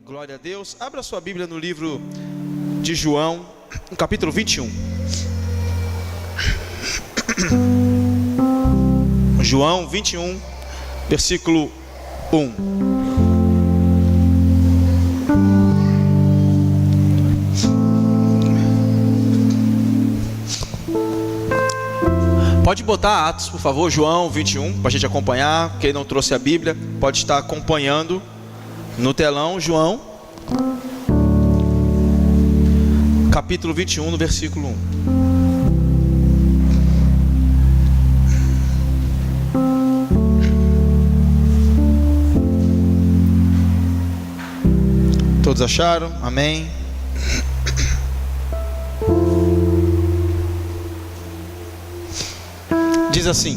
Glória a Deus. Abra sua Bíblia no livro de João, no capítulo 21. João 21, versículo 1. Pode botar Atos, por favor, João 21, para a gente acompanhar. Quem não trouxe a Bíblia, pode estar acompanhando no telão. João, capítulo 21, no versículo 1. Todos acharam? Amém. Diz assim: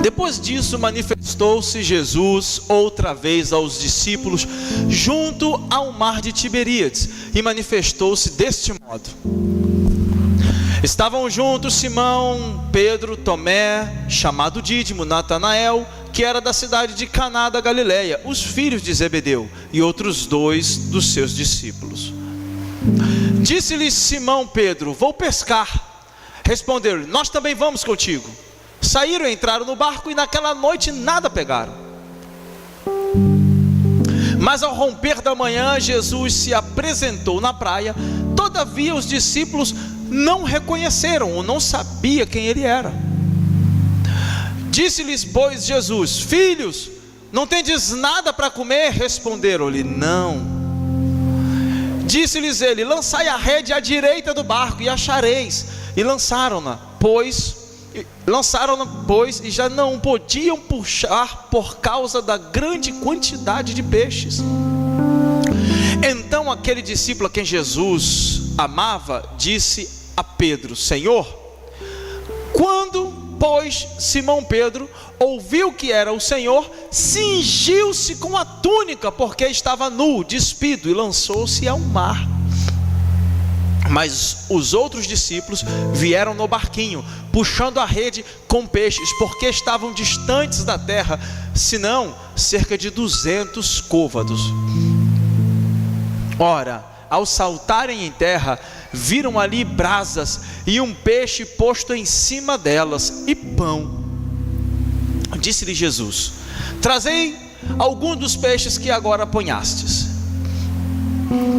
depois disso manifestou-se Jesus outra vez aos discípulos junto ao mar de Tiberíades, e manifestou-se deste modo. Estavam juntos Simão, Pedro, Tomé, chamado Dídimo, Natanael, que era da cidade de Caná da Galileia, os filhos de Zebedeu, e outros dois dos seus discípulos. Disse-lhes Simão Pedro: vou pescar. Responderam-lhe: nós também vamos contigo. Saíram e entraram no barco, e naquela noite nada pegaram. Mas ao romper da manhã, Jesus se apresentou na praia. Todavia os discípulos não reconheceram, ou não sabiam quem ele era. Disse-lhes, pois, Jesus: filhos, não tendes nada para comer? Responderam-lhe: não. Disse-lhes ele: lançai a rede à direita do barco e achareis. E lançaram-na, pois, e já não podiam puxar por causa da grande quantidade de peixes. Então aquele discípulo a quem Jesus amava disse a Pedro: Senhor, quando, pois, Simão Pedro ouviu que era o Senhor, cingiu-se com a túnica, porque estava nu, despido, e lançou-se ao mar. Mas os outros discípulos vieram no barquinho, puxando a rede com peixes, porque estavam distantes da terra, senão cerca de 200 côvados. Ora, ao saltarem em terra, viram ali brasas e um peixe posto em cima delas, e pão. Disse-lhe Jesus: trazei algum dos peixes que agora apanhastes.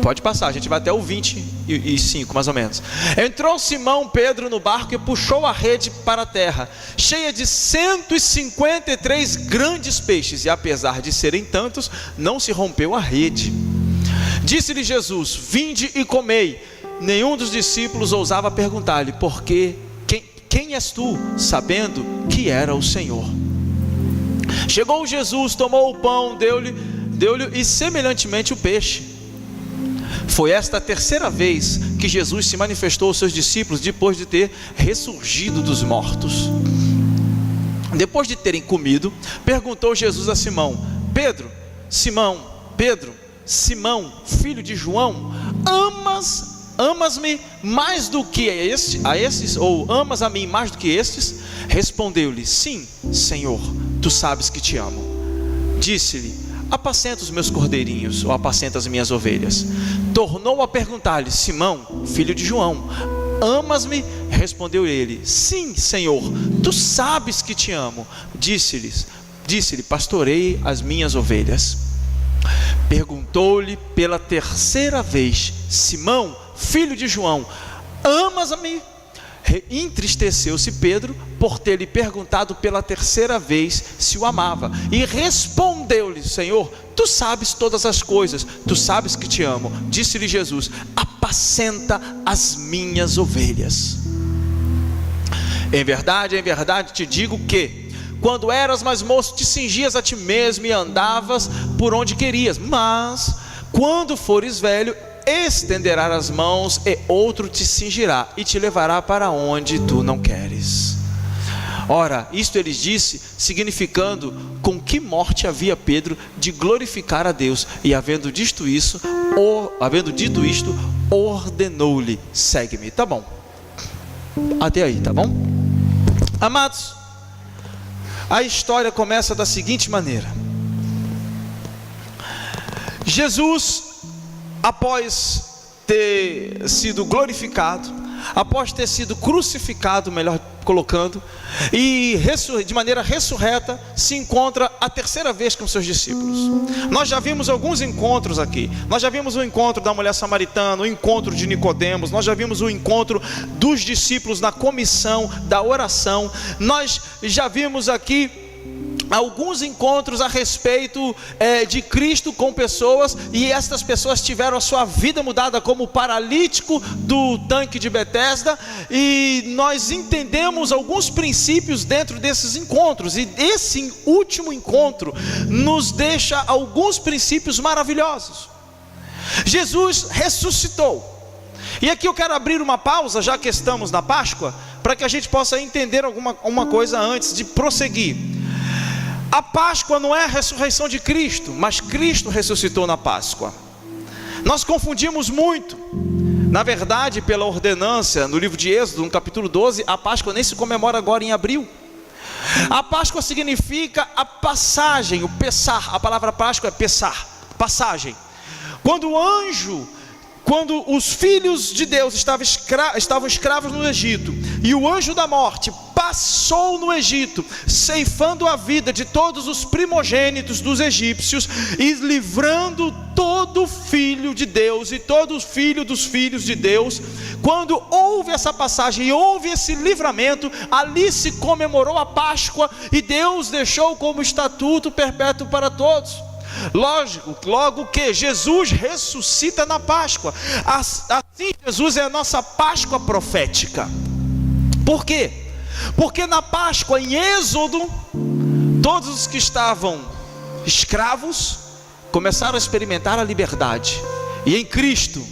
Pode passar, a gente vai até o 25 mais ou menos. Entrou Simão Pedro no barco e puxou a rede para a terra, cheia de 153 grandes peixes, e apesar de serem tantos, não se rompeu a rede. Disse-lhe Jesus: vinde e comei. Nenhum dos discípulos ousava perguntar-lhe: por quê? Quem és tu? Sabendo que era o Senhor. Chegou Jesus, tomou o pão, deu-lhe e semelhantemente o peixe. Foi esta a terceira vez que Jesus se manifestou aos seus discípulos depois de ter ressurgido dos mortos. Depois de terem comido, perguntou Jesus a Simão: Simão, filho de João, amas-me mais do que a estes, ou amas a mim mais do que estes? Respondeu-lhe: sim, Senhor, tu sabes que te amo. Disse-lhe: apacenta os meus cordeirinhos, ou apacenta as minhas ovelhas. Tornou a perguntar-lhe: Simão, filho de João, amas-me? Respondeu ele: sim, Senhor, tu sabes que te amo. Disse-lhe: pastorei as minhas ovelhas. Perguntou-lhe pela terceira vez: Simão, filho de João, amas-me? Entristeceu-se Pedro por ter lhe perguntado pela terceira vez se o amava, e respondeu-lhe: Senhor, tu sabes todas as coisas, tu sabes que te amo. Disse-lhe Jesus: apacenta as minhas ovelhas. Em verdade te digo que, quando eras mais moço, te cingias a ti mesmo e andavas por onde querias, mas quando fores velho, estenderás as mãos e outro te cingirá e te levará para onde tu não queres. Ora, isto ele disse, significando com que morte havia Pedro de glorificar a Deus, e havendo dito isto, ordenou-lhe: segue-me. Tá bom, até aí, tá bom? Amados, a história começa da seguinte maneira: Jesus, após ter sido glorificado, após ter sido crucificado, melhor colocando, e de maneira ressurreta, se encontra a terceira vez com seus discípulos. Nós já vimos alguns encontros aqui. Nós já vimos o encontro da mulher samaritana, o encontro de Nicodemos, nós já vimos o encontro dos discípulos na comissão da oração. Nós já vimos aqui alguns encontros a respeito de Cristo com pessoas, e estas pessoas tiveram a sua vida mudada, como o paralítico do tanque de Betesda, e nós entendemos alguns princípios dentro desses encontros, e esse último encontro nos deixa alguns princípios maravilhosos. Jesus ressuscitou, e aqui eu quero abrir uma pausa, já que estamos na Páscoa, para que a gente possa entender uma coisa antes de prosseguir. A Páscoa não é a ressurreição de Cristo, mas Cristo ressuscitou na Páscoa. Nós confundimos muito. Na verdade, pela ordenança, no livro de Êxodo, no capítulo 12, a Páscoa nem se comemora agora em abril. A Páscoa significa a passagem, o Pessar. A palavra Páscoa é Pessar, passagem. Quando os filhos de Deus estavam escravos no Egito, e o anjo da morte passou no Egito, ceifando a vida de todos os primogênitos dos egípcios, e livrando todo filho de Deus, e todo filho dos filhos de Deus. Quando houve essa passagem, e houve esse livramento, ali se comemorou a Páscoa, e Deus deixou como estatuto perpétuo para todos. Logo que Jesus ressuscita na Páscoa. Assim, Jesus é a nossa Páscoa profética. Por quê? Porque na Páscoa, em Êxodo, todos os que estavam escravos começaram a experimentar a liberdade, e em Cristo,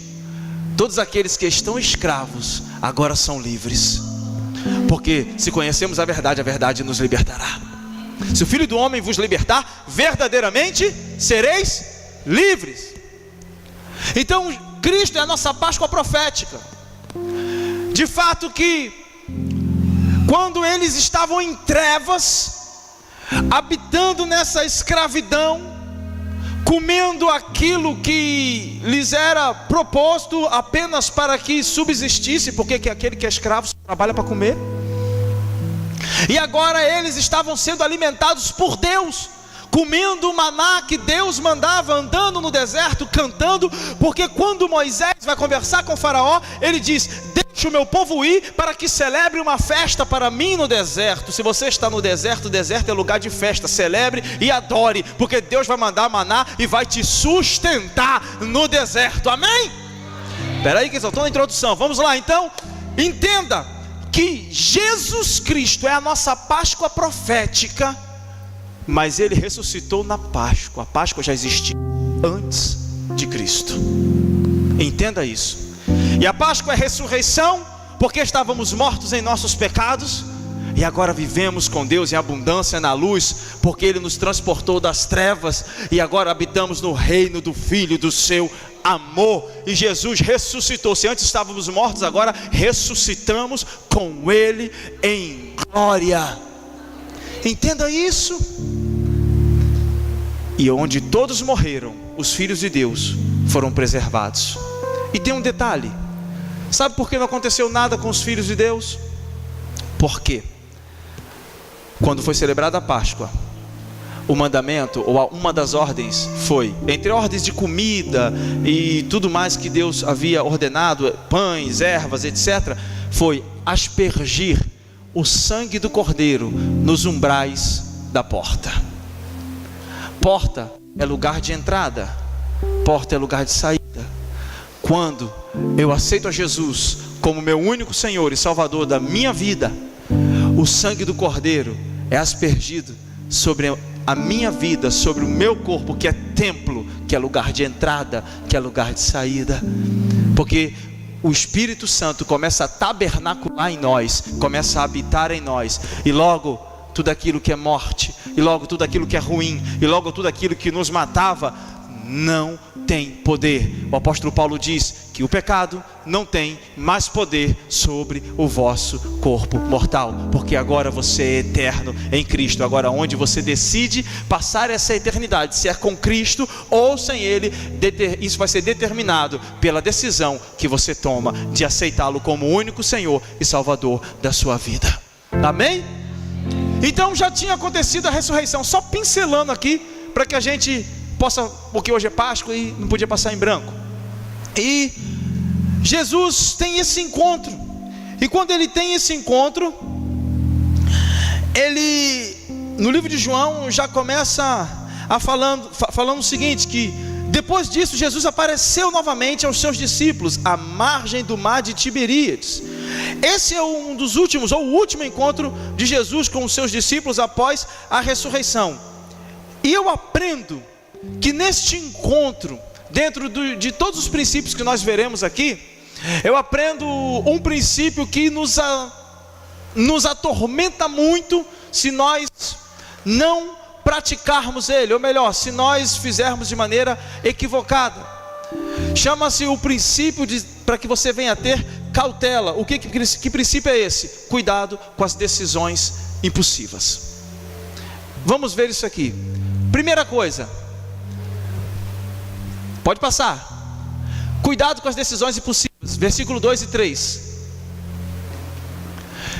todos aqueles que estão escravos agora são livres. Porque se conhecemos a verdade nos libertará. Se o Filho do Homem vos libertar, verdadeiramente sereis livres. Então Cristo é a nossa Páscoa profética. De fato que, quando eles estavam em trevas, habitando nessa escravidão, comendo aquilo que lhes era proposto apenas para que subsistisse, porque aquele que é escravo só trabalha para comer. E agora eles estavam sendo alimentados por Deus, comendo o maná que Deus mandava, andando no deserto, cantando. Porque quando Moisés vai conversar com o faraó, ele diz: deixa o meu povo ir para que celebre uma festa para mim no deserto. Se você está no deserto, o deserto é lugar de festa. Celebre e adore, porque Deus vai mandar maná e vai te sustentar no deserto. Amém? Espera aí que eu estou na introdução. Vamos lá então. Entenda que Jesus Cristo é a nossa Páscoa profética, mas Ele ressuscitou na Páscoa. A Páscoa já existia antes de Cristo. Entenda isso. E a Páscoa é ressurreição, porque estávamos mortos em nossos pecados, e agora vivemos com Deus em abundância na luz, porque Ele nos transportou das trevas, e agora habitamos no reino do Filho do seu amor. E Jesus ressuscitou. Se antes estávamos mortos, agora ressuscitamos com Ele em glória. Entenda isso. E onde todos morreram, os filhos de Deus foram preservados. E tem um detalhe: sabe por que não aconteceu nada com os filhos de Deus? Porque quando foi celebrada a Páscoa, o mandamento, ou uma das ordens foi, entre ordens de comida e tudo mais que Deus havia ordenado, pães, ervas, etc., foi aspergir o sangue do cordeiro nos umbrais da porta. Porta é lugar de entrada, porta é lugar de saída. Quando eu aceito a Jesus como meu único Senhor e Salvador da minha vida, o sangue do cordeiro é aspergido sobre a minha vida, sobre o meu corpo, que é templo, que é lugar de entrada, que é lugar de saída. Porque o Espírito Santo começa a tabernacular em nós, começa a habitar em nós, e logo tudo aquilo que é morte, e logo tudo aquilo que é ruim, e logo tudo aquilo que nos matava, não tem poder. O apóstolo Paulo diz que o pecado não tem mais poder sobre o vosso corpo mortal, porque agora você é eterno em Cristo. Agora onde você decide passar essa eternidade, se é com Cristo ou sem Ele, isso vai ser determinado pela decisão que você toma de aceitá-lo como o único Senhor e Salvador da sua vida. Amém? Então já tinha acontecido a ressurreição, só pincelando aqui, para que a gente possa, porque hoje é Páscoa e não podia passar em branco. E Jesus tem esse encontro, e quando ele tem esse encontro, ele, no livro de João, já começa falando o seguinte, que depois disso Jesus apareceu novamente aos seus discípulos à margem do mar de Tiberíades. Esse é um dos últimos, ou o último encontro de Jesus com os seus discípulos após a ressurreição. E eu aprendo que neste encontro, dentro de todos os princípios que nós veremos aqui, eu aprendo um princípio que nos atormenta muito se nós não praticarmos ele, ou melhor, se nós fizermos de maneira equivocada. Chama-se o princípio para que você venha a ter cautela. Que princípio é esse? Cuidado com as decisões impulsivas. Vamos ver isso aqui. Primeira coisa, pode passar. Cuidado com as decisões impulsivas. Versículo 2 e 3.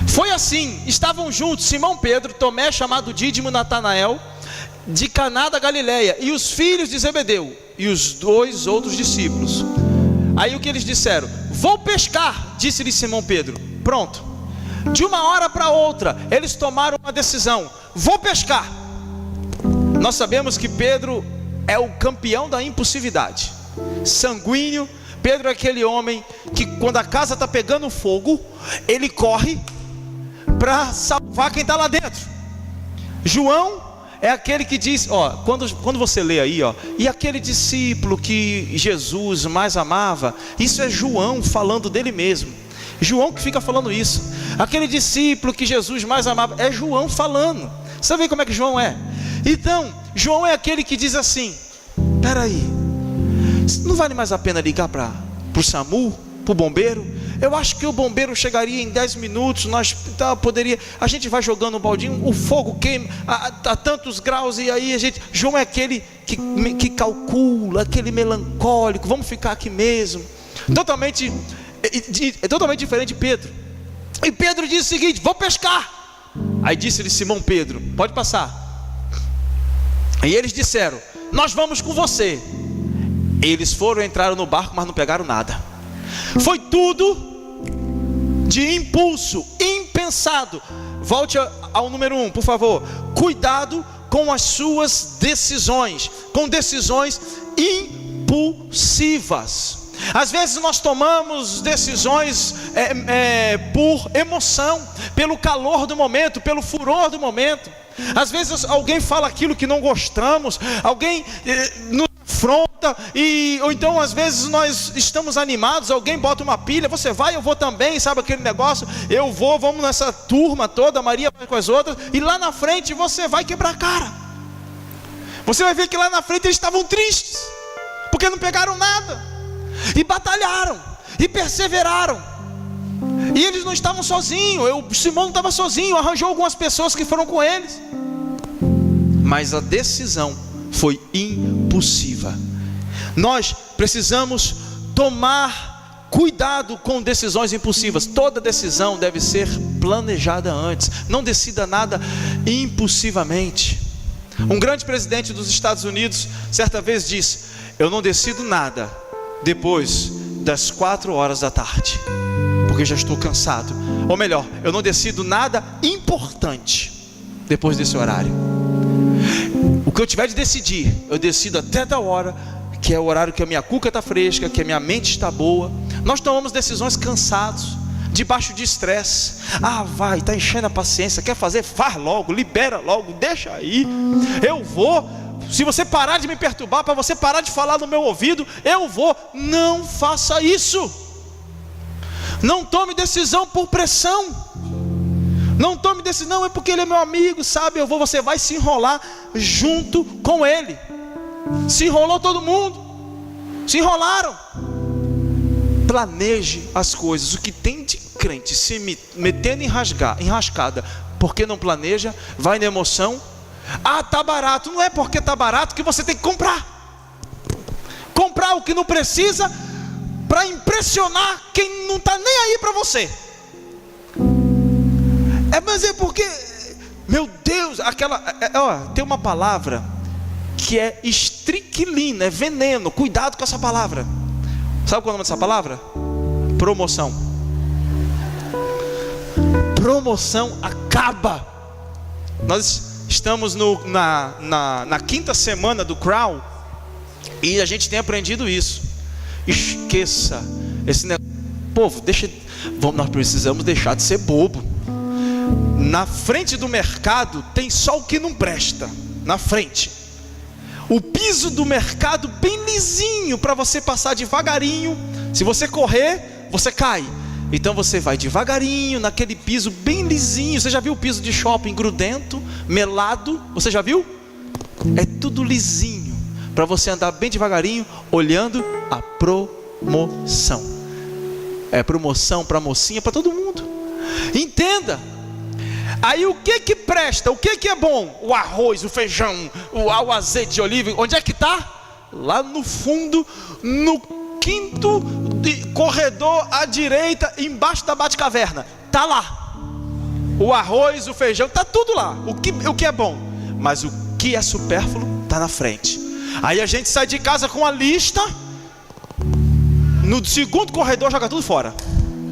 Foi assim, estavam juntos Simão Pedro, Tomé chamado Dídimo, Natanael de Caná da Galileia, e os filhos de Zebedeu, e os 2 outros discípulos. Aí o que eles disseram? Vou pescar, disse-lhe Simão Pedro. Pronto. De uma hora para outra, eles tomaram uma decisão: vou pescar. Nós sabemos que Pedro é o campeão da impulsividade, sanguíneo. Pedro é aquele homem que quando a casa está pegando fogo, ele corre para salvar quem está lá dentro. João é aquele que diz, quando você lê aí, e aquele discípulo que Jesus mais amava, isso é João falando dele mesmo. João que fica falando isso. Aquele discípulo que Jesus mais amava, é João falando. Sabe como é que João é? Então, João é aquele que diz assim: peraí, não vale mais a pena ligar para o SAMU, para o bombeiro? Eu acho que o bombeiro chegaria em 10 minutos, a gente vai jogando um baldinho, o fogo queima a tantos graus, e aí João é aquele que calcula, aquele melancólico, vamos ficar aqui mesmo. Totalmente diferente de Pedro. E Pedro disse o seguinte: vou pescar. Aí disse-lhe Simão Pedro: pode passar. E eles disseram: nós vamos com você. Eles entraram no barco, mas não pegaram nada. Foi tudo de impulso, impensado. Volte ao número 1, por favor. Cuidado com as suas decisões, com decisões impulsivas. Às vezes nós tomamos decisões por emoção, pelo calor do momento, pelo furor do momento. Às vezes alguém fala aquilo que não gostamos, alguém nos afronta, ou então às vezes nós estamos animados, alguém bota uma pilha, você vai, eu vou também, sabe aquele negócio, eu vou, vamos nessa turma toda, a Maria vai com as outras, e lá na frente você vai quebrar a cara. Você vai ver que lá na frente eles estavam tristes, porque não pegaram nada, e batalharam, e perseveraram. E eles não estavam sozinhos, Simão não estava sozinho, arranjou algumas pessoas que foram com eles. Mas a decisão foi impulsiva. Nós precisamos tomar cuidado com decisões impulsivas. Toda decisão deve ser planejada antes. Não decida nada impulsivamente. Um grande presidente dos Estados Unidos certa vez disse: eu não decido nada depois das 4 horas da tarde, porque já estou cansado. Ou melhor, eu não decido nada importante depois desse horário. O que eu tiver de decidir, eu decido até da hora, que é o horário que a minha cuca está fresca, que a minha mente está boa. Nós tomamos decisões cansados, debaixo de estresse. Está enchendo a paciência, quer fazer, faz logo, libera logo, deixa aí. Eu vou. Se você parar de me perturbar, para você parar de falar no meu ouvido, eu vou. Não faça isso. Não tome decisão por pressão. Não tome decisão, é porque ele é meu amigo, sabe? Você vai se enrolar junto com ele. Se enrolou todo mundo. Se enrolaram. planeje as coisas. O que tem de crente se metendo em rascada porque não planeja, vai na emoção. Ah, tá barato. Não é porque tá barato que você tem que comprar o que não precisa para impressionar quem não está nem aí para você. Mas é porque, meu Deus, tem uma palavra que é estricnina, é veneno. Cuidado com essa palavra. Sabe qual é o nome dessa palavra? Promoção. Promoção acaba. Nós estamos na quinta semana do Crown e a gente tem aprendido isso. Esqueça esse negócio. Povo, nós precisamos deixar de ser bobo. Na frente do mercado tem só o que não presta. Na frente. O piso do mercado bem lisinho para você passar devagarinho. Se você correr, você cai. Então você vai devagarinho naquele piso bem lisinho. Você já viu o piso de shopping grudento, melado? Você já viu? É tudo lisinho para você andar bem devagarinho, olhando a promoção. É promoção para mocinha, para todo mundo. Entenda. Aí o que presta? O que é bom? O arroz, o feijão, o azeite de oliva. Onde é que está? Lá no fundo, no quinto corredor à direita, embaixo da Batcaverna. Está lá. O arroz, o feijão, está tudo lá. O que é bom. Mas o que é supérfluo está na frente. Aí a gente sai de casa com a lista. No segundo corredor joga tudo fora.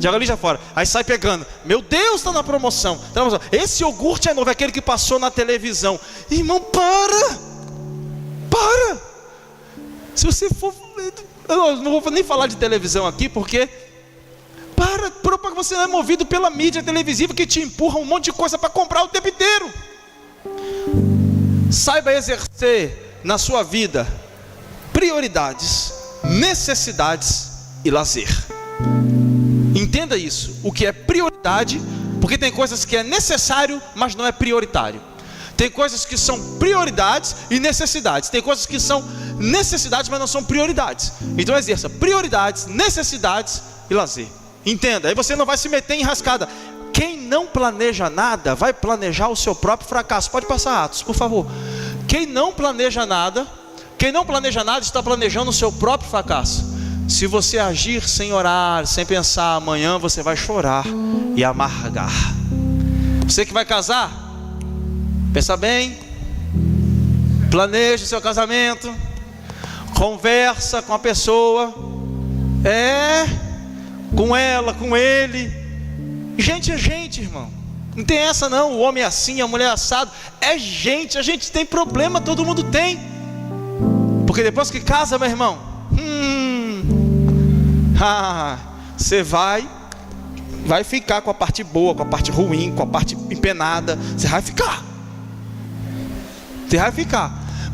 Joga ali já fora. Aí sai pegando. Meu Deus, está na promoção. Esse iogurte é novo, é aquele que passou na televisão. Irmão, para. Se você for... Eu não vou nem falar de televisão aqui, porque... Para que você não é movido pela mídia televisiva que te empurra um monte de coisa para comprar o tempo inteiro. Saiba exercer na sua vida prioridades, necessidades e lazer. Entenda isso, o que é prioridade, porque tem coisas que é necessário, mas não é prioritário. Tem coisas que são prioridades e necessidades. Tem coisas que são necessidades, mas não são prioridades. Então exerça prioridades, necessidades e lazer. Entenda, aí você não vai se meter em rascada. Quem não planeja nada, vai planejar o seu próprio fracasso. Pode passar Atos, por favor. Quem não planeja nada está planejando o seu próprio fracasso. Se você agir sem orar, sem pensar, amanhã você vai chorar e amargar. Você que vai casar, pensa bem, planeje o seu casamento, conversa com a pessoa, com ela, com ele. Gente é gente, irmão. Não tem essa não, o homem é assim, a mulher é assado. É gente, a gente tem problema, todo mundo tem. Porque depois que casa, meu irmão, você vai ficar com a parte boa, com a parte ruim, com a parte empenada. Você vai ficar.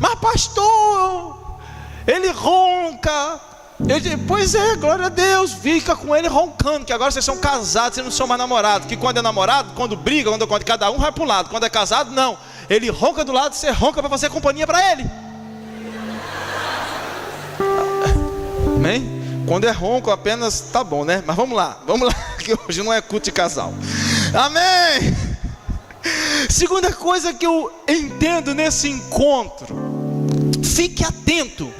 Mas pastor, ele ronca. Pois é, glória a Deus. Fica com ele roncando, que agora vocês são casados, vocês não são mais namorados. Que quando é namorado, quando briga, quando cada um vai para um lado. Quando é casado, não. Ele ronca do lado, você ronca para fazer companhia para ele. Amém? Quando é ronco apenas, tá bom, né? Mas vamos lá, que hoje não é culto de casal. Amém? Segunda coisa que eu entendo nesse encontro: fique atento,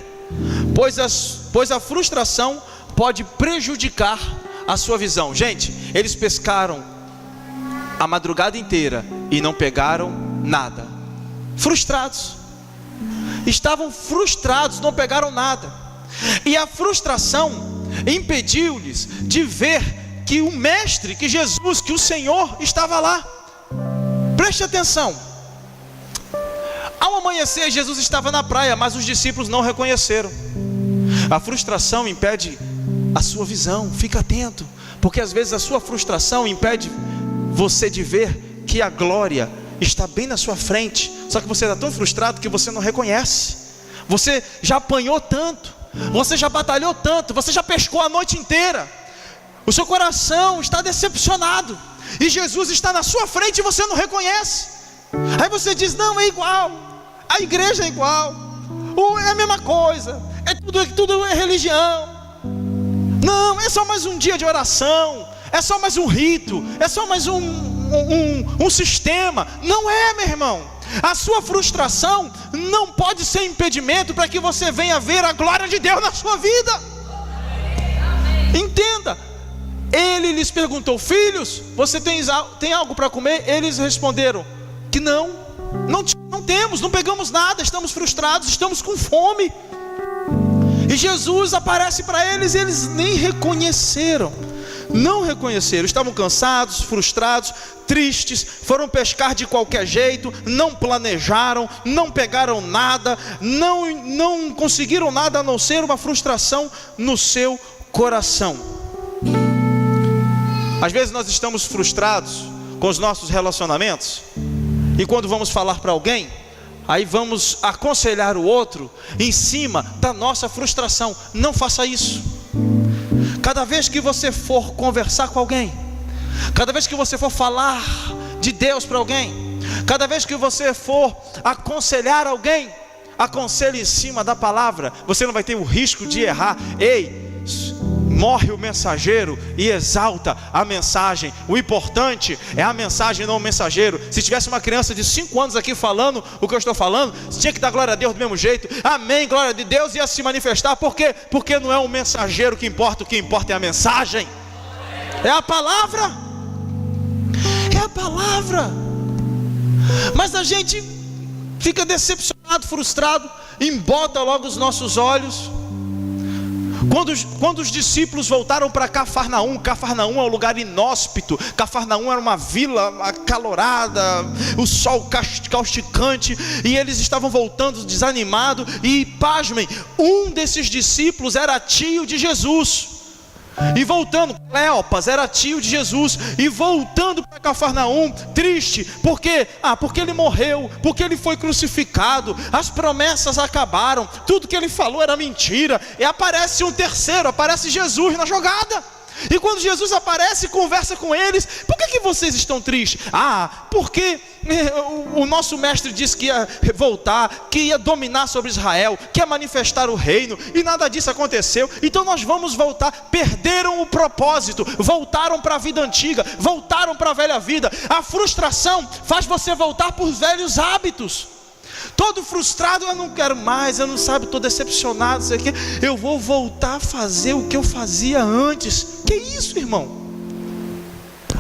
pois a frustração pode prejudicar a sua visão. Gente, eles pescaram a madrugada inteira e não pegaram nada. Frustrados. Estavam frustrados, não pegaram nada. E a frustração impediu-lhes de ver que o Mestre, que Jesus, que o Senhor estava lá. Preste atenção. Ao amanhecer, Jesus estava na praia, mas os discípulos não reconheceram. A frustração impede a sua visão. Fica atento, porque às vezes a sua frustração impede você de ver que a glória está bem na sua frente. Só que você está tão frustrado que você não reconhece. Você já apanhou tanto, você já batalhou tanto, você já pescou a noite inteira. O seu coração está decepcionado, e Jesus está na sua frente e você não reconhece. Aí você diz: não, é igual, a igreja é igual, é a mesma coisa, tudo é religião. Não, é só mais um dia de oração, é só mais um rito, é só mais um sistema. Não é, meu irmão. A sua frustração não pode ser impedimento para que você venha ver a glória de Deus na sua vida. Entenda. Ele lhes perguntou: filhos, você tem algo para comer? Eles responderam que não temos, não pegamos nada, estamos frustrados, estamos com fome. E Jesus aparece para eles e eles nem reconheceram. Não reconheceram, estavam cansados, frustrados, tristes, foram pescar de qualquer jeito, não planejaram, não pegaram nada, não conseguiram nada a não ser uma frustração no seu coração. Às vezes nós estamos frustrados com os nossos relacionamentos, e quando vamos falar para alguém, aí vamos aconselhar o outro em cima da nossa frustração. Não faça isso. Cada vez que você for conversar com alguém, cada vez que você for falar de Deus para alguém, cada vez que você for aconselhar alguém, aconselhe em cima da palavra. Você não vai ter o risco de errar. Morre o mensageiro e exalta a mensagem. O importante é a mensagem, não o mensageiro. Se tivesse uma criança de 5 anos aqui falando o que eu estou falando, tinha que dar glória a Deus do mesmo jeito. Amém, glória de Deus, ia se manifestar. Por quê? Porque não é o mensageiro que importa, o que importa é a mensagem. É a palavra. É a palavra. Mas a gente fica decepcionado, frustrado, embota logo os nossos olhos. Quando os discípulos voltaram para Cafarnaum é um lugar inóspito. Cafarnaum era uma vila acalorada, o sol causticante, e eles estavam voltando desanimados. E pasmem, um desses discípulos era tio de Jesus. E voltando, Cleopas era tio de Jesus, e voltando para Cafarnaum, triste. Por quê? Porque ele morreu, porque ele foi crucificado, as promessas acabaram, tudo que ele falou era mentira. E aparece um terceiro, aparece Jesus na jogada. E quando Jesus aparece, conversa com eles: por que vocês estão tristes? Porque o nosso mestre disse que ia voltar, que ia dominar sobre Israel, que ia manifestar o reino, e nada disso aconteceu. Então nós vamos voltar. Perderam o propósito, voltaram para a vida antiga, voltaram para a velha vida. A frustração faz você voltar para os velhos hábitos. Todo frustrado: eu não quero mais, eu não sabe, estou decepcionado, sei que eu vou voltar a fazer o que eu fazia antes. Que isso, irmão?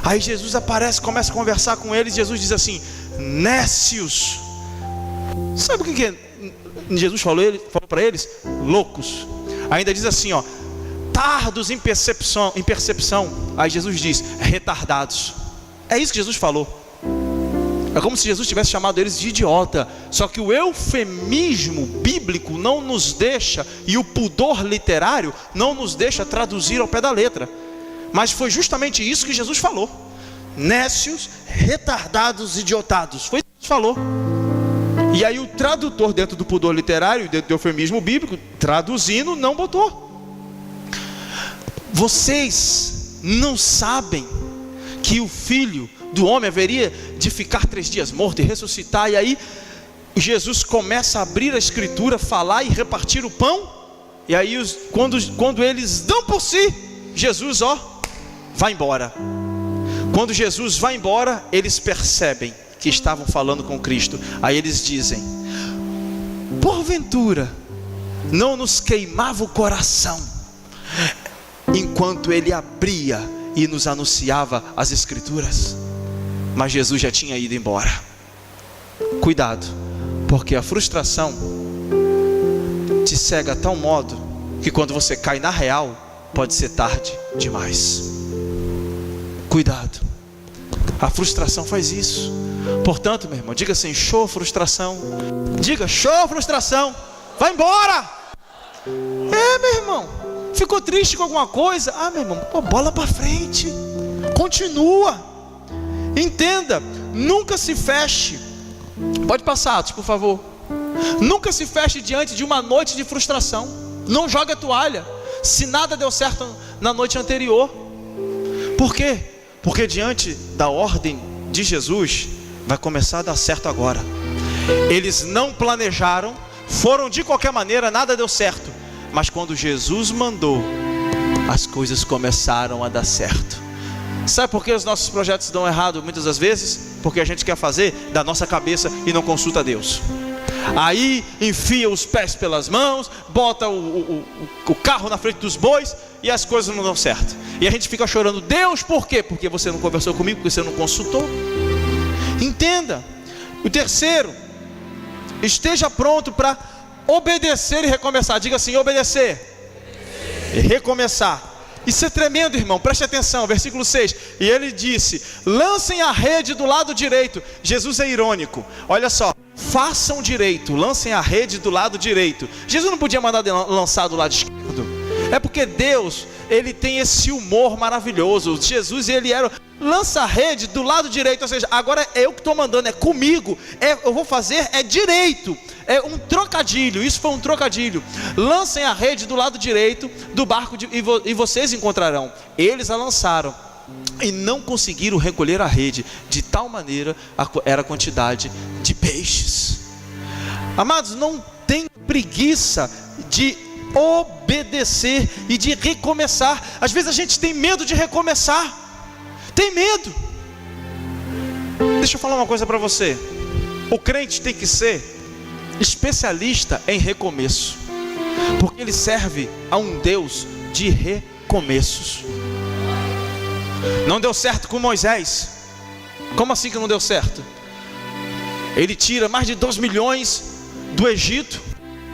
Aí Jesus aparece, começa a conversar com eles. Jesus diz assim: nécios. Sabe o que Jesus falou para eles? Loucos. Ainda diz assim, tardos em percepção. Aí Jesus diz: retardados. É isso que Jesus falou. É como se Jesus tivesse chamado eles de idiota. Só que o eufemismo bíblico não nos deixa, e o pudor literário não nos deixa traduzir ao pé da letra. Mas foi justamente isso que Jesus falou: nécios, retardados, idiotados. Foi isso que Jesus falou. E aí o tradutor, dentro do pudor literário, dentro do eufemismo bíblico, traduzindo, não botou. Vocês não sabem que o Filho do homem haveria de ficar 3 dias morto e ressuscitar? E aí Jesus começa a abrir a escritura, falar e repartir o pão. E aí quando eles dão por si, Jesus vai embora. Quando Jesus vai embora, eles percebem que estavam falando com Cristo. Aí eles dizem: porventura não nos queimava o coração enquanto ele abria e nos anunciava as escrituras? Mas Jesus já tinha ido embora. Cuidado, porque a frustração te cega a tal modo que quando você cai na real, pode ser tarde demais. Cuidado, a frustração faz isso. Portanto, meu irmão, diga assim: show frustração. Diga: show frustração, vai embora. Meu irmão, ficou triste com alguma coisa? Meu irmão, bola para frente, continua. Entenda, nunca se feche. Pode passar, por favor. Nunca se feche diante de uma noite de frustração. Não jogue a toalha se nada deu certo na noite anterior. Por quê? Porque diante da ordem de Jesus, vai começar a dar certo agora. Eles não planejaram, foram de qualquer maneira, nada deu certo. Mas quando Jesus mandou, as coisas começaram a dar certo. Sabe por que os nossos projetos dão errado muitas das vezes? Porque a gente quer fazer da nossa cabeça e não consulta Deus. Aí enfia os pés pelas mãos, bota o carro na frente dos bois e as coisas não dão certo. E a gente fica chorando: Deus, por quê? Porque você não conversou comigo, porque você não consultou. Entenda. O terceiro: esteja pronto para obedecer e recomeçar. Diga assim: obedecer e recomeçar. Isso é tremendo, irmão, preste atenção, versículo 6. E ele disse: lancem a rede do lado direito. Jesus é irônico, olha só. Façam direito, lancem a rede do lado direito. Jesus não podia mandar lançar do lado esquerdo. É porque Deus, ele tem esse humor maravilhoso. Jesus, ele era: lança a rede do lado direito. Ou seja, agora é eu que estou mandando, é comigo, eu vou fazer, é direito. É um trocadilho, isso foi um trocadilho. Lancem a rede do lado direito do barco e vocês encontrarão. Eles a lançaram e não conseguiram recolher a rede, de tal maneira era a quantidade de peixes. Amados, não tem preguiça de obedecer e de recomeçar. Às vezes a gente tem medo de recomeçar, tem medo. Deixa eu falar uma coisa para você: o crente tem que ser especialista em recomeço, porque ele serve a um Deus de recomeços. Não deu certo com Moisés. Como assim que não deu certo? Ele tira mais de 2 milhões do Egito.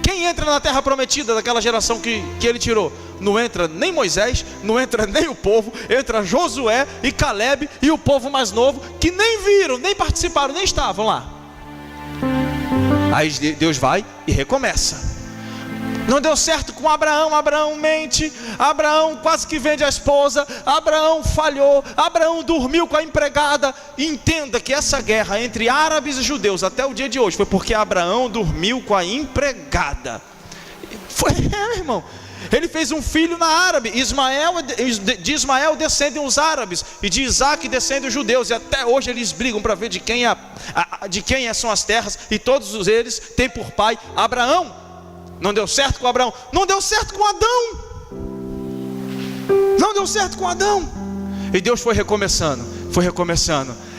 Quem entra na terra prometida daquela geração que ele tirou? Não entra nem Moisés, não entra nem o povo. Entra Josué e Caleb e o povo mais novo, que nem viram, nem participaram, nem estavam lá. Aí Deus vai e recomeça. Não deu certo com Abraão. Abraão mente, Abraão quase que vende a esposa, Abraão falhou, Abraão dormiu com a empregada. Entenda que essa guerra entre árabes e judeus até o dia de hoje foi porque Abraão dormiu com a empregada. Irmão, ele fez um filho na árabe. De Ismael descendem os árabes, e de Isaac descendem os judeus. E até hoje eles brigam para ver de quem são as terras. E todos eles têm por pai Abraão. Não deu certo com Abraão, não deu certo com Adão. Não deu certo com Adão. E Deus foi recomeçando,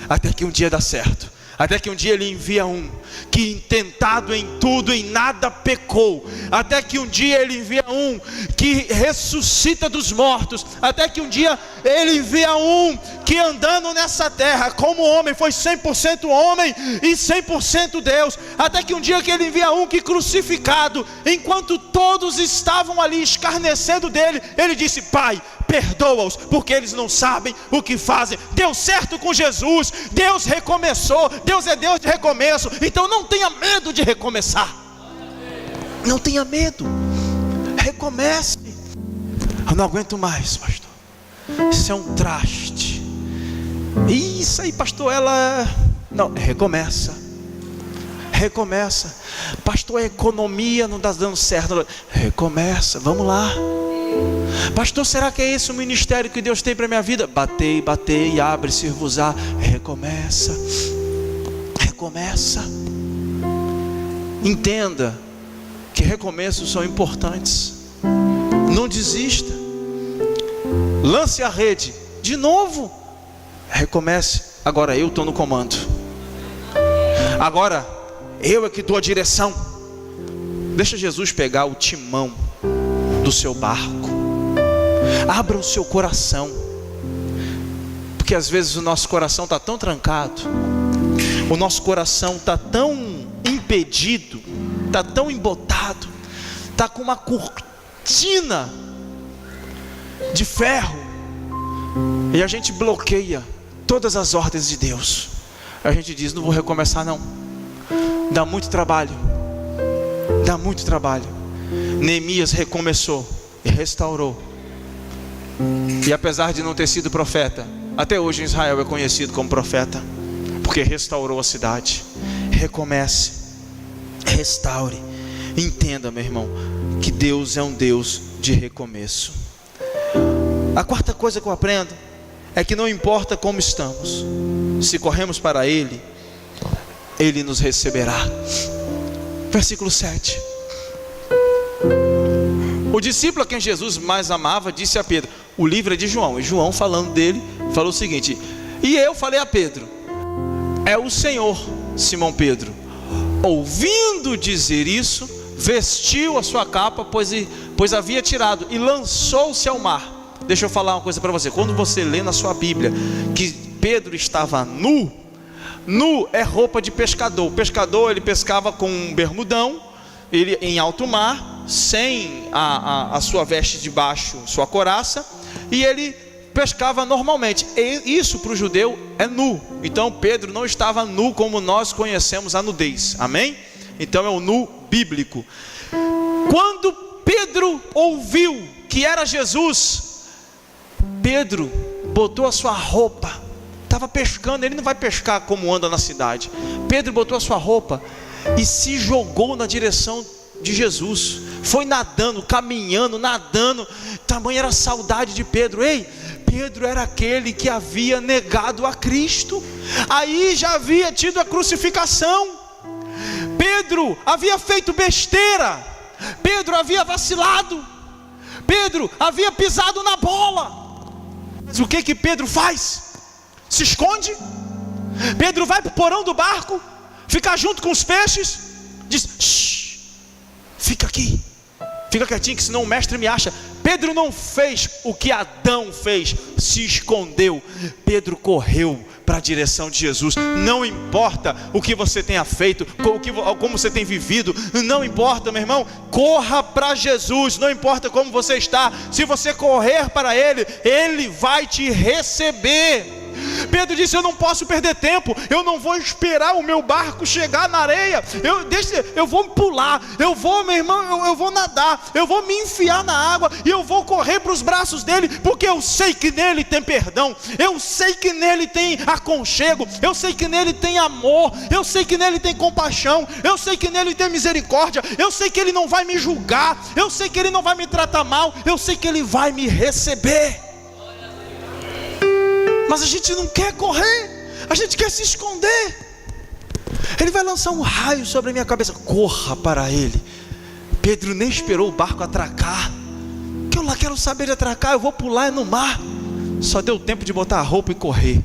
até que um dia dá certo. Até que um dia ele envia um que, tentado em tudo, em nada pecou. Até que um dia ele envia um que ressuscita dos mortos. Até que um dia ele envia um que, andando nessa terra como homem, foi 100% homem e 100% Deus. Até que um dia que ele envia um que, crucificado, enquanto todos estavam ali escarnecendo dele, ele disse: Pai, perdoa-os, porque eles não sabem o que fazem. Deu certo com Jesus. Deus recomeçou. Deus é Deus de recomeço. Então não tenha medo de recomeçar. Não tenha medo. Recomece. Eu não aguento mais, pastor. Isso é um traste. Isso aí, pastor, não, recomeça. Pastor, a economia não está dando certo. Recomeça, vamos lá. Pastor, será que é esse o ministério que Deus tem para a minha vida? Batei e abre, sirvo-vos-á. Recomeça. Entenda que recomeços são importantes. Não desista. Lance a rede de novo. Recomece. Agora eu estou no comando. Agora eu é que dou a direção. Deixa Jesus pegar o timão do seu barco. Abra o seu coração, porque às vezes o nosso coração está tão trancado, o nosso coração está tão impedido, está tão embotado, está com uma cortina de ferro, e a gente bloqueia todas as ordens de Deus. A gente diz: não vou recomeçar não, dá muito trabalho. Neemias recomeçou e restaurou. E apesar de não ter sido profeta, até hoje em Israel é conhecido como profeta, porque restaurou a cidade. Recomece, restaure. Entenda, meu irmão, que Deus é um Deus de recomeço. A quarta coisa que eu aprendo é que não importa como estamos, se corremos para Ele, Ele nos receberá. Versículo 7. O discípulo a quem Jesus mais amava disse a Pedro, o livro é de João, e João falando dele, falou o seguinte: e eu falei a Pedro, é o Senhor. Simão Pedro, ouvindo dizer isso, vestiu a sua capa, pois havia tirado, e lançou-se ao mar. Deixa eu falar uma coisa para você, quando você lê na sua Bíblia que Pedro estava nu é roupa de pescador. O pescador, ele pescava com um bermudão, ele em alto mar, sem a sua veste de baixo, sua couraça, e ele pescava normalmente. E isso para o judeu é nu. Então Pedro não estava nu como nós conhecemos a nudez, amém? Então é o nu bíblico. Quando Pedro ouviu que era Jesus, Pedro botou a sua roupa, estava pescando, ele não vai pescar como anda na cidade. Pedro botou a sua roupa e se jogou na direção de Jesus, foi nadando, caminhando, nadando, tamanha era a saudade de Pedro. Ei, Pedro era aquele que havia negado a Cristo, aí já havia tido a crucificação, Pedro havia feito besteira, Pedro havia vacilado, Pedro havia pisado na bola. Mas o que Pedro faz? Se esconde. Pedro vai para o porão do barco, fica junto com os peixes, diz: shh, fica aqui, fica quietinho, que senão o mestre me acha. Pedro não fez o que Adão fez, se escondeu. Pedro correu para a direção de Jesus. Não importa o que você tenha feito, como você tem vivido, não importa, meu irmão, corra para Jesus. Não importa como você está, se você correr para Ele, Ele vai te receber. Pedro disse: eu não posso perder tempo, eu não vou esperar o meu barco chegar na areia, eu vou pular, eu vou, meu irmão, eu vou nadar, eu vou me enfiar na água, e eu vou correr para os braços dele, porque eu sei que nele tem perdão, eu sei que nele tem aconchego, eu sei que nele tem amor, eu sei que nele tem compaixão, eu sei que nele tem misericórdia, eu sei que ele não vai me julgar, eu sei que ele não vai me tratar mal, eu sei que ele vai me receber. Mas a gente não quer correr, a gente quer se esconder. Ele vai lançar um raio sobre a minha cabeça, corra para ele. Pedro nem esperou o barco atracar, que eu lá quero saber de atracar, eu vou pular no mar. Só deu tempo de botar a roupa e correr.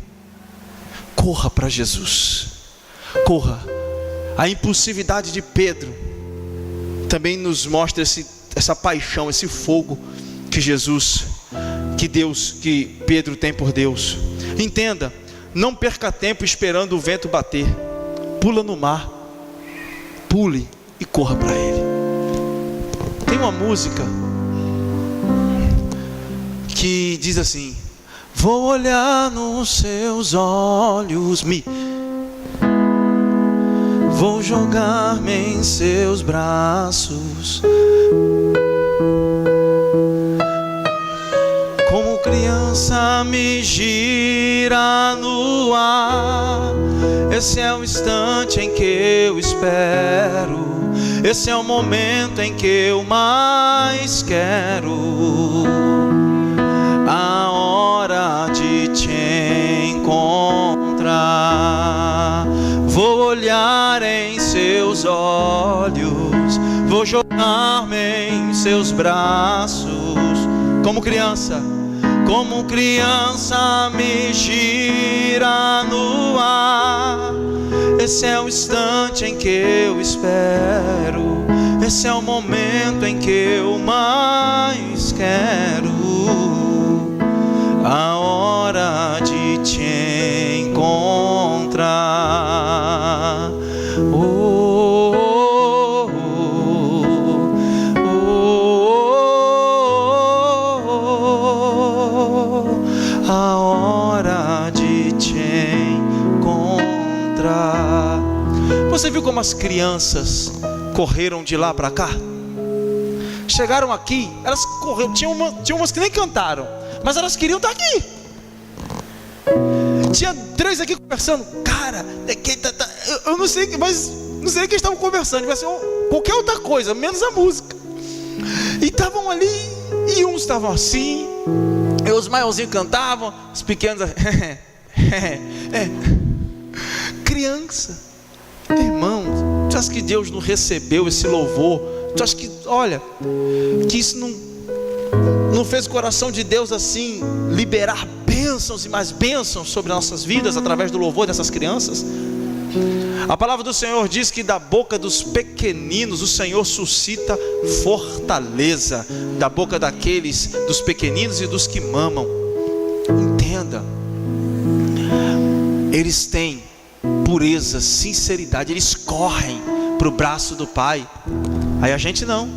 Corra para Jesus, corra. A impulsividade de Pedro também nos mostra essa paixão, esse fogo que Pedro tem por Deus. Entenda, não perca tempo esperando o vento bater. Pula no mar, pule e corra para Ele. Tem uma música que diz assim: vou olhar nos seus olhos, vou jogar-me em seus braços. Como criança me gira no ar. Esse é o instante em que eu espero. Esse é o momento em que eu mais quero. A hora de te encontrar. Vou olhar em seus olhos. Vou jogar-me em seus braços. Como criança me gira no ar. Esse é o instante em que eu espero. Esse é o momento em que eu mais quero. A hora de te encontrar. A hora de te encontrar. Você viu como as crianças correram de lá para cá? Chegaram aqui, elas correram, tinha umas que nem cantaram, mas elas queriam estar aqui. Tinha 3 aqui conversando. Cara, eu não sei, mas não sei o que eles estavam conversando. Vai ser qualquer outra coisa, menos a música. E estavam ali, e uns estavam assim, e os maiorzinhos cantavam, os pequenos criança. Irmão, você acha que Deus não recebeu esse louvor Tu acha que, olha, que isso não fez o coração de Deus assim liberar bênçãos e mais bênçãos sobre nossas vidas através do louvor dessas crianças? A palavra do Senhor diz que da boca dos pequeninos o Senhor suscita fortaleza, da boca daqueles, dos pequeninos e dos que mamam. Entenda, eles têm pureza, sinceridade, eles correm para o braço do Pai. Aí a gente não,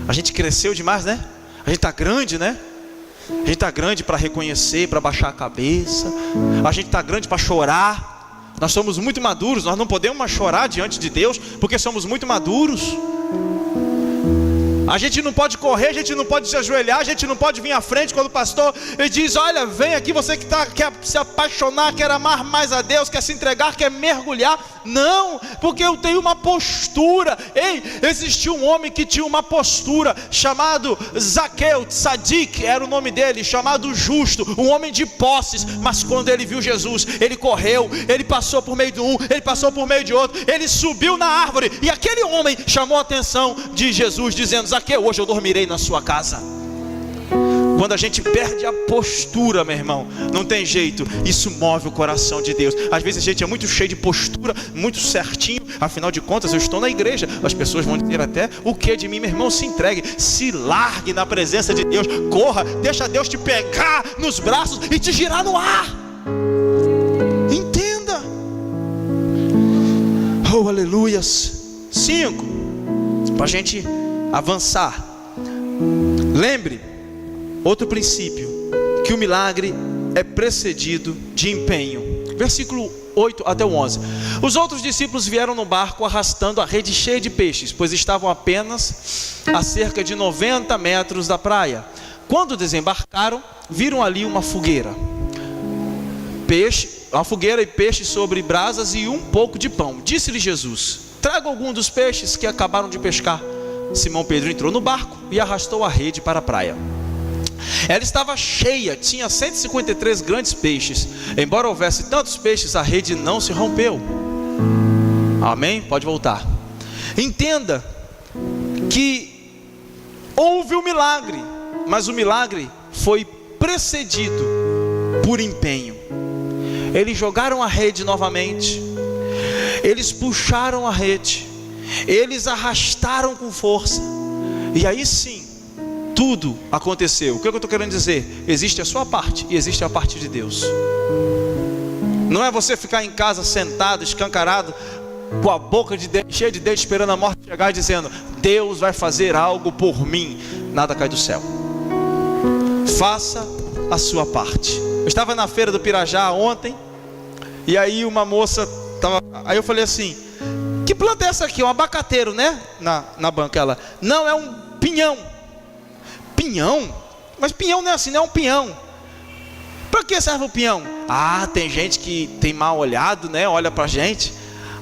a gente cresceu demais, né? A gente está grande, né? A gente está grande para reconhecer, para baixar a cabeça. A gente está grande para chorar. Nós somos muito maduros, nós não podemos mais chorar diante de Deus, porque somos muito maduros. A gente não pode correr, a gente não pode se ajoelhar, a gente não pode vir à frente quando o pastor diz: olha, vem aqui, você que quer se apaixonar, quer amar mais a Deus, quer se entregar, quer mergulhar. Não, porque eu tenho uma postura. Ei, existiu um homem que tinha uma postura, chamado Zaqueu, Tzadik era o nome dele, chamado justo, um homem de posses. Mas quando ele viu Jesus, ele correu, ele passou por meio de um, ele passou por meio de outro, ele subiu na árvore, e aquele homem chamou a atenção de Jesus, dizendo: Zaqueu, hoje eu dormirei na sua casa. Quando a gente perde a postura, meu irmão, não tem jeito, isso move o coração de Deus. Às vezes a gente é muito cheio de postura, muito certinho, afinal de contas eu estou na igreja. As pessoas vão dizer até: o que de mim? Meu irmão, se entregue, se largue na presença de Deus, corra, deixa Deus te pegar nos braços e te girar no ar. Entenda. Oh, aleluias. 5, para a gente avançar. Lembre, outro princípio, que o milagre é precedido de empenho. Versículo 8 até o 11. Os outros discípulos vieram no barco arrastando a rede cheia de peixes, pois estavam apenas a cerca de 90 metros da praia. Quando desembarcaram, viram ali uma fogueira, uma fogueira e peixe sobre brasas e um pouco de pão. Disse-lhe Jesus: traga algum dos peixes que acabaram de pescar. Simão Pedro entrou no barco e arrastou a rede para a praia. Ela estava cheia, tinha 153 grandes peixes. Embora houvesse tantos peixes, a rede não se rompeu. Amém? Pode voltar. Entenda que houve um milagre, mas o milagre foi precedido por empenho. Eles jogaram a rede novamente, eles puxaram a rede, eles arrastaram com força, e aí sim, tudo aconteceu. O que eu estou querendo dizer? Existe a sua parte e existe a parte de Deus. Não é você ficar em casa sentado, escancarado, com a boca cheia de dente, esperando a morte chegar e dizendo: Deus vai fazer algo por mim. Nada cai do céu. Faça a sua parte. Eu estava na feira do Pirajá ontem, e aí uma moça aí eu falei assim: que planta é essa aqui? Um abacateiro, né? Na banca. Ela: não, é um pinhão. Pinhão? Mas pinhão não é assim, não é um pinhão. Para que serve o pinhão? Ah, tem gente que tem mal olhado, né? Olha pra gente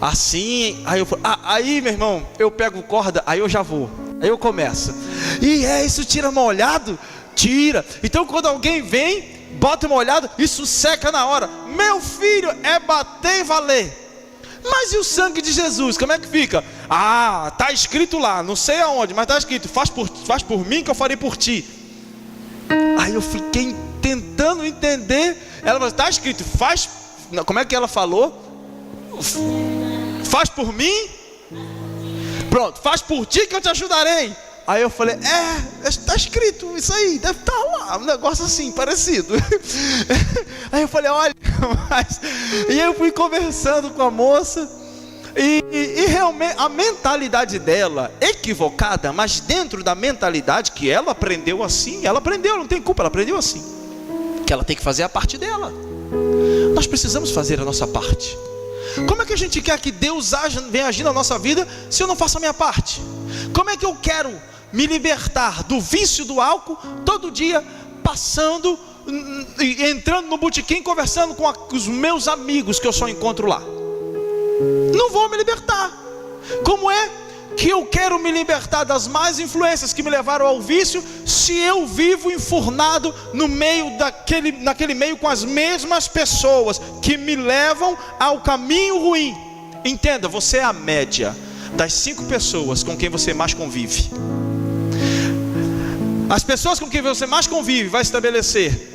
assim. Aí eu falo: aí meu irmão, eu pego corda, aí eu já vou. Aí eu começo. E isso tira mal olhado? Tira. Então quando alguém vem, bota mal olhado, isso seca na hora. Meu filho, é bater e valer. Mas e o sangue de Jesus, como é que fica? Ah, está escrito lá, não sei aonde, mas está escrito: faz por mim que eu farei por ti. Aí eu fiquei tentando entender. Ela falou: está escrito, faz. Como é que ela falou? Faz por mim. Pronto, faz por ti que eu te ajudarei. Aí eu falei: está escrito isso aí, deve estar lá, um negócio assim, parecido. Aí eu falei: olha, mas... E eu fui conversando com a moça, e realmente a mentalidade dela, equivocada, mas dentro da mentalidade que ela aprendeu assim, ela aprendeu, não tem culpa, ela aprendeu assim, que ela tem que fazer a parte dela. Nós precisamos fazer a nossa parte. Como é que a gente quer que Deus venha agir na nossa vida se eu não faço a minha parte? Como é que eu quero me libertar do vício do álcool todo dia, passando, entrando no botequim, conversando com os meus amigos que eu só encontro lá? Não vou me libertar. Como é que eu quero me libertar das más influências que me levaram ao vício, se eu vivo enfurnado no meio naquele meio com as mesmas pessoas que me levam ao caminho ruim? Entenda, você é a média. das 5 pessoas com quem você mais convive. As pessoas com quem você mais convive vai estabelecer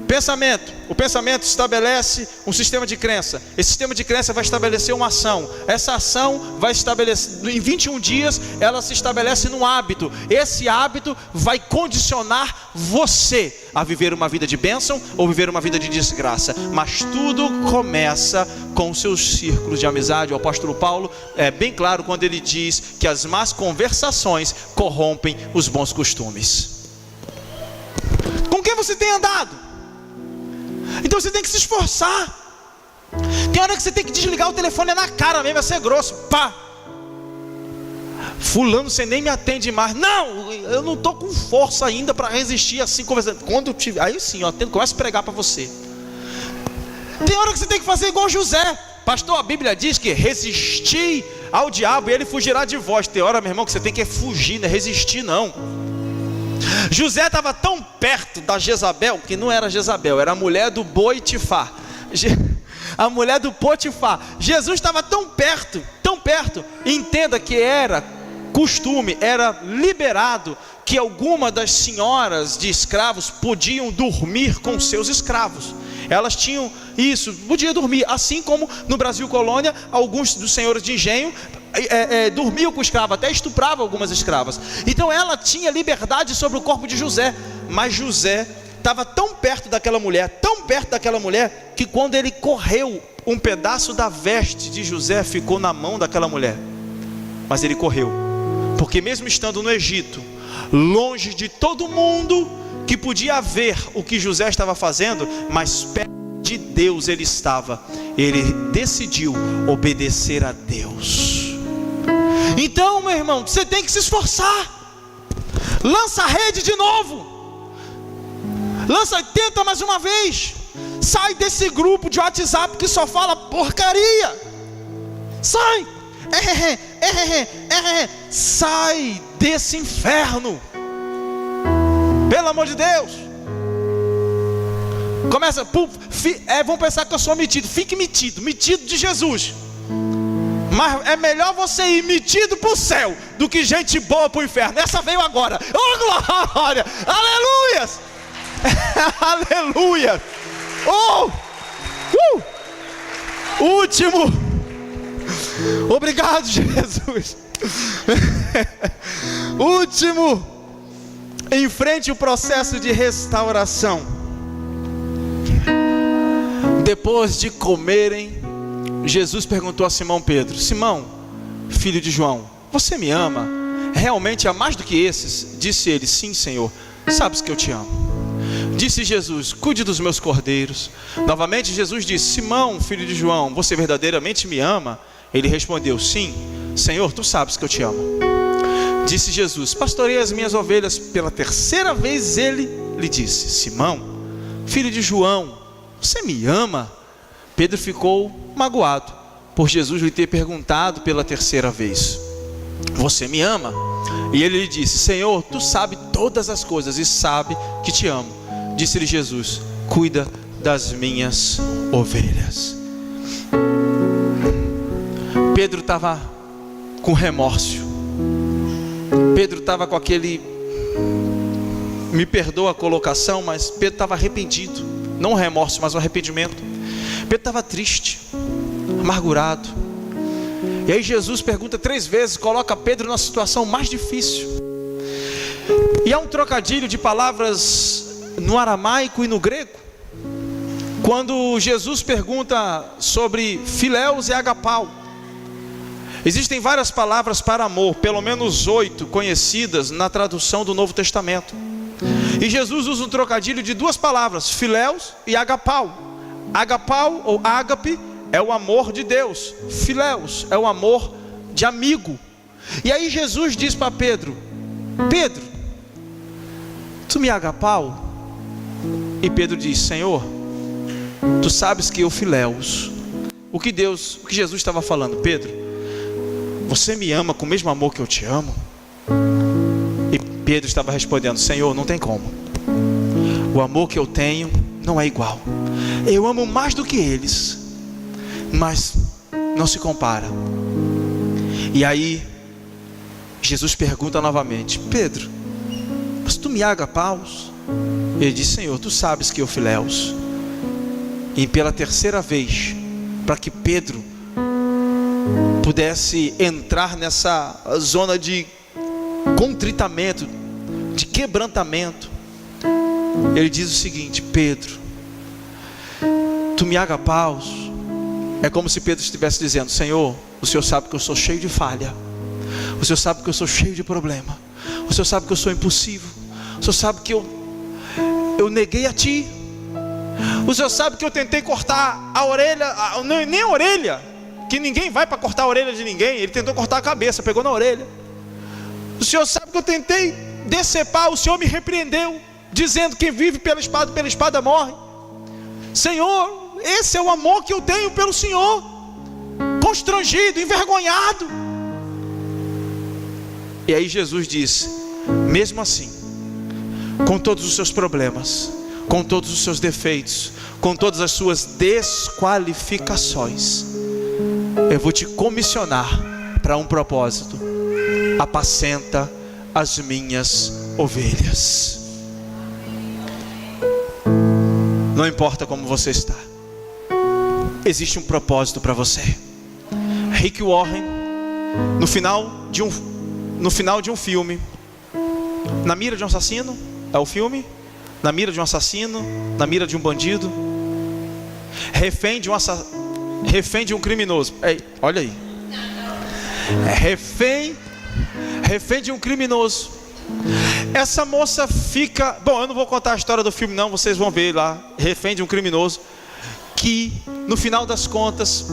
pensamento. O pensamento estabelece um sistema de crença. Esse sistema de crença vai estabelecer uma ação. Essa ação vai estabelecer, em 21 dias, ela se estabelece num hábito. Esse hábito vai condicionar você a viver uma vida de bênção ou viver uma vida de desgraça. Mas tudo começa com os seus círculos de amizade. O apóstolo Paulo é bem claro quando ele diz que as más conversações corrompem os bons costumes. Com quem você tem andado? Então você tem que se esforçar. Tem hora que você tem que desligar o telefone na cara mesmo, vai ser grosso. Pá! Fulano, você nem me atende mais. Não, eu não estou com força ainda para resistir assim conversando. Quando eu tiver, aí sim, eu começo a pregar para você. Tem hora que você tem que fazer igual José. Pastor, a Bíblia diz que resistir ao diabo e ele fugirá de vós. Tem hora, meu irmão, que você tem que fugir, não é resistir não. José estava tão perto da Jezabel, que não era Jezabel, era a mulher do Potifar. A mulher do Potifar. Jesus estava tão perto, entenda que era costume, era liberado que alguma das senhoras de escravos podiam dormir com seus escravos. Elas tinham isso, podia dormir, assim como no Brasil colônia, alguns dos senhores de engenho dormiam com escravo, até estupravam algumas escravas. Então ela tinha liberdade sobre o corpo de José. Mas José estava tão perto daquela mulher, que quando ele correu, um pedaço da veste de José ficou na mão daquela mulher. Mas ele correu, porque mesmo estando no Egito, longe de todo mundo que podia ver o que José estava fazendo, mas perto de Deus ele estava. Ele decidiu obedecer a Deus. Então, meu irmão, você tem que se esforçar. Lança a rede de novo. Tenta mais uma vez. Sai desse grupo de WhatsApp que só fala porcaria. Sai. Sai desse inferno. Pelo amor de Deus. Começa. Vão pensar que eu sou metido. Fique metido de Jesus. Mas é melhor você ir metido para o céu do que gente boa para o inferno. Essa veio agora. Oh, glória! Aleluias! Aleluia! Último. Obrigado, Jesus. Último. Enfrente o processo de restauração. Depois de comerem, Jesus perguntou a Simão Pedro: Simão, filho de João, você me ama? Realmente há mais do que esses? Disse ele: sim, Senhor, sabes que eu te amo. Disse Jesus: cuide dos meus cordeiros. Novamente Jesus disse: Simão, filho de João, você verdadeiramente me ama? Ele respondeu: sim, Senhor, tu sabes que eu te amo. Disse Jesus: pastorei as minhas ovelhas. Pela terceira vez ele lhe disse: Simão, filho de João, você me ama? Pedro ficou magoado por Jesus lhe ter perguntado pela terceira vez: você me ama? E ele lhe disse: Senhor, tu sabes todas as coisas e sabe que te amo. Disse-lhe Jesus: cuida das minhas ovelhas. Pedro estava com remorso. Pedro estava com aquele, me perdoa a colocação, mas Pedro estava arrependido. Não um remorso, mas um arrependimento. Pedro estava triste, amargurado. E aí Jesus pergunta 3 vezes, coloca Pedro numa situação mais difícil. E há um trocadilho de palavras no aramaico e no grego, quando Jesus pergunta sobre filéus e agapau. Existem várias palavras para amor, pelo menos 8 conhecidas na tradução do Novo Testamento. E Jesus usa um trocadilho de 2 palavras, filéus e agapau. Agapau ou ágape é o amor de Deus, filéus é o amor de amigo. E aí Jesus diz para Pedro: Pedro, tu me agapau? E Pedro diz: Senhor, tu sabes que eu filéus. O que Jesus estava falando: Pedro, você me ama com o mesmo amor que eu te amo? E Pedro estava respondendo: Senhor, não tem como. O amor que eu tenho não é igual. Eu amo mais do que eles, mas não se compara. E aí Jesus pergunta novamente: Pedro, mas tu me agapaus? Ele diz: Senhor, tu sabes que eu filéus. E pela terceira vez, para que Pedro pudesse entrar nessa zona de contritamento, de quebrantamento, ele diz o seguinte: Pedro, tu me agapaus? É como se Pedro estivesse dizendo: Senhor, o Senhor sabe que eu sou cheio de falha, o Senhor sabe que eu sou cheio de problema, o Senhor sabe que eu sou impulsivo, o Senhor sabe que eu neguei a Ti, o Senhor sabe que eu tentei cortar a orelha, nem a orelha, que ninguém vai para cortar a orelha de ninguém, ele tentou cortar a cabeça, pegou na orelha. O Senhor sabe que eu tentei decepar, o Senhor me repreendeu, dizendo: quem vive pela espada morre. Senhor, esse é o amor que eu tenho pelo Senhor, constrangido, envergonhado. E aí Jesus disse: mesmo assim, com todos os seus problemas, com todos os seus defeitos, com todas as suas desqualificações, eu vou te comissionar para um propósito: apacenta as minhas ovelhas. Não importa como você está, existe um propósito para você. Rick Warren, no final de um filme, Na Mira de um Assassino, é o filme? Na mira de um assassino, na mira de um bandido, refém de um criminoso. Ei, olha aí, refém de um criminoso. Essa moça fica, bom, eu não vou contar a história do filme não, vocês vão ver lá. Refém de um criminoso, que no final das contas,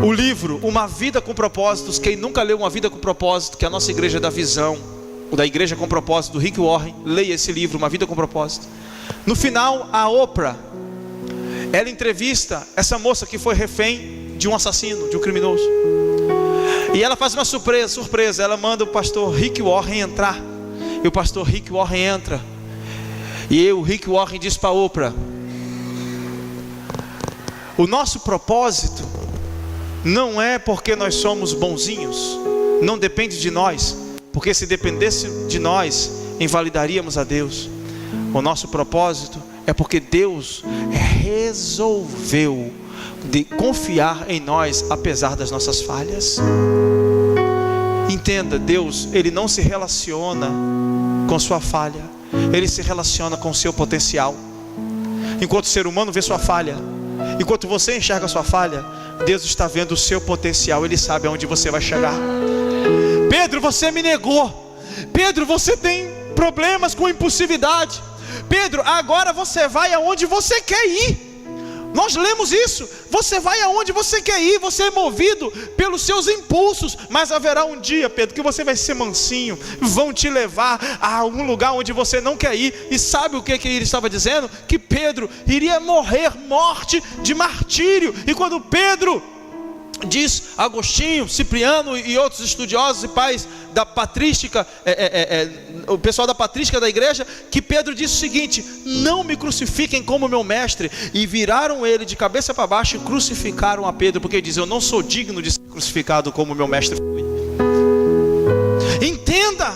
o livro Uma Vida com Propósitos, quem nunca leu Uma Vida com Propósito, que a nossa igreja dá visão, da Igreja com Propósito, do Rick Warren, leia esse livro, Uma Vida com Propósito. No final, a Oprah, ela entrevista essa moça que foi refém de um assassino, de um criminoso, e ela faz uma surpresa, ela manda o pastor Rick Warren entrar, e o pastor Rick Warren entra, e o Rick Warren diz para a Oprah: o nosso propósito não é porque nós somos bonzinhos, não depende de nós, porque se dependesse de nós, invalidaríamos a Deus. O nosso propósito é porque Deus resolveu de confiar em nós, apesar das nossas falhas. Entenda, Deus, Ele não se relaciona com sua falha, Ele se relaciona com o seu potencial. Enquanto o ser humano vê sua falha, enquanto você enxerga a sua falha, Deus está vendo o seu potencial, Ele sabe aonde você vai chegar. Pedro, você me negou. Pedro, você tem problemas com impulsividade. Pedro, agora você vai aonde você quer ir. Nós lemos isso. Você vai aonde você quer ir. Você é movido pelos seus impulsos. Mas haverá um dia, Pedro, que você vai ser mansinho. Vão te levar a algum lugar onde você não quer ir. E sabe o que ele estava dizendo? Que Pedro iria morrer morte de martírio. E quando Pedro, diz Agostinho, Cipriano e outros estudiosos e pais da patrística, o pessoal da patrística da igreja, que Pedro disse o seguinte: não me crucifiquem como meu mestre. E viraram ele de cabeça para baixo e crucificaram a Pedro, porque ele diz: eu não sou digno de ser crucificado como meu mestre foi. Entenda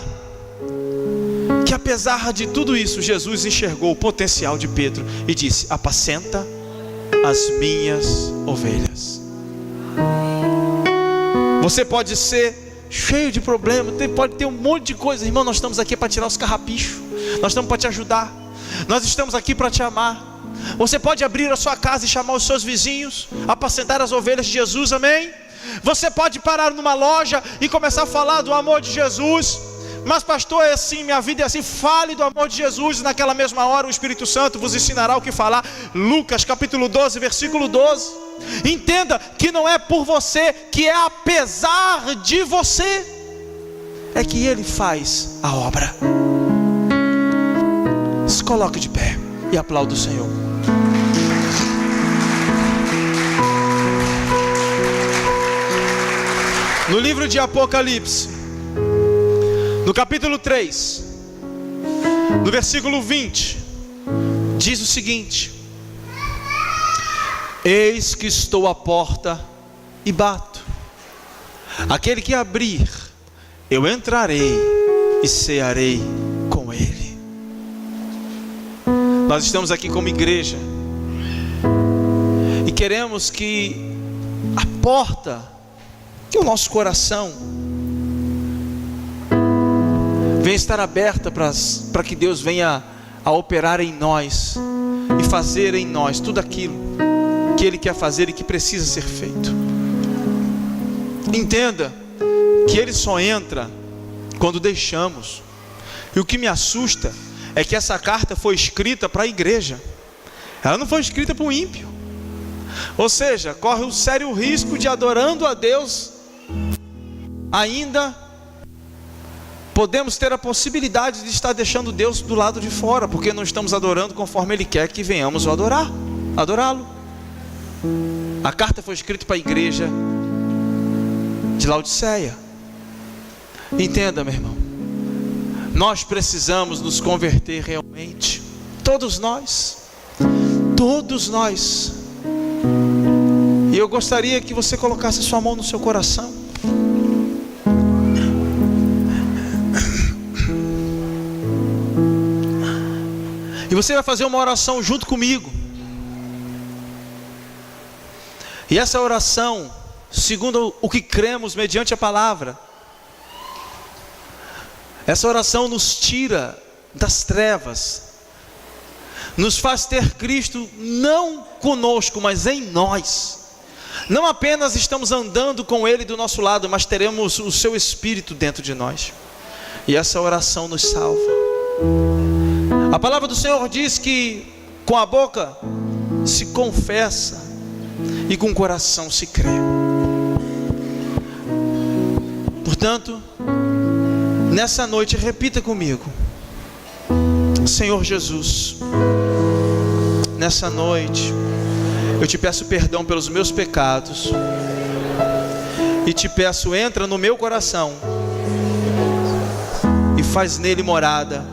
que apesar de tudo isso, Jesus enxergou o potencial de Pedro e disse: apacenta as minhas ovelhas. Você pode ser cheio de problemas, pode ter um monte de coisa, irmão. Nós estamos aqui para tirar os carrapichos, nós estamos para te ajudar, nós estamos aqui para te amar. Você pode abrir a sua casa e chamar os seus vizinhos, apacentar as ovelhas de Jesus, amém? Você pode parar numa loja e começar a falar do amor de Jesus. Mas pastor, é assim, minha vida é assim. Fale do amor de Jesus, e naquela mesma hora o Espírito Santo vos ensinará o que falar. Lucas capítulo 12, versículo 12. Entenda que não é por você, que é apesar de você, é que Ele faz a obra. Se coloque de pé e aplaude o Senhor. No livro de Apocalipse, no capítulo 3, no versículo 20, diz o seguinte: eis que estou à porta e bato. Aquele que abrir, eu entrarei e cearei com Ele. Nós estamos aqui como igreja e queremos que a porta, que o nosso coração venha estar aberta para que Deus venha a operar em nós e fazer em nós tudo aquilo que Ele quer fazer e que precisa ser feito. Entenda que Ele só entra quando deixamos. E o que me assusta é que essa carta foi escrita para a igreja, ela não foi escrita para o ímpio. Ou seja, corre o sério risco de, adorando a Deus, ainda podemos ter a possibilidade de estar deixando Deus do lado de fora, porque não estamos adorando conforme Ele quer que venhamos o adorá-lo. A carta foi escrita para a igreja de Laodiceia. Entenda, meu irmão, nós precisamos nos converter realmente, todos nós. E eu gostaria que você colocasse sua mão no seu coração. E você vai fazer uma oração junto comigo. E essa oração, segundo o que cremos mediante a palavra, essa oração nos tira das trevas, nos faz ter Cristo não conosco, mas em nós. Não apenas estamos andando com Ele do nosso lado, mas teremos o seu Espírito dentro de nós. E essa oração nos salva. A palavra do Senhor diz que com a boca se confessa e com o coração se crê. Portanto, nessa noite repita comigo: Senhor Jesus, nessa noite eu te peço perdão pelos meus pecados e te peço, entra no meu coração e faz nele morada.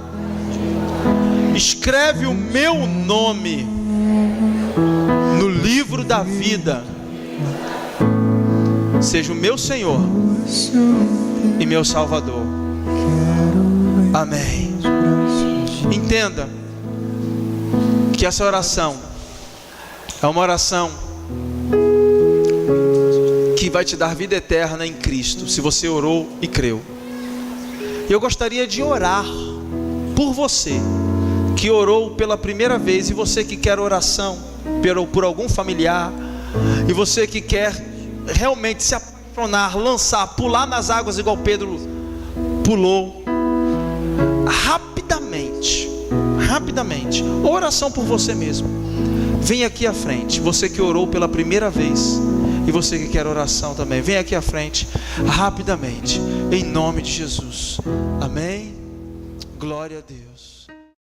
Escreve o meu nome no livro da vida. Seja o meu Senhor e meu Salvador. Amém. Entenda que essa oração é uma oração que vai te dar vida eterna em Cristo, se você orou e creu. E eu gostaria de orar por você que orou pela primeira vez, e você que quer oração por algum familiar, e você que quer realmente se apaixonar, lançar, pular nas águas igual Pedro pulou, rapidamente, oração por você mesmo. Vem aqui à frente, você que orou pela primeira vez, e você que quer oração também, vem aqui à frente, rapidamente, em nome de Jesus. Amém. Glória a Deus.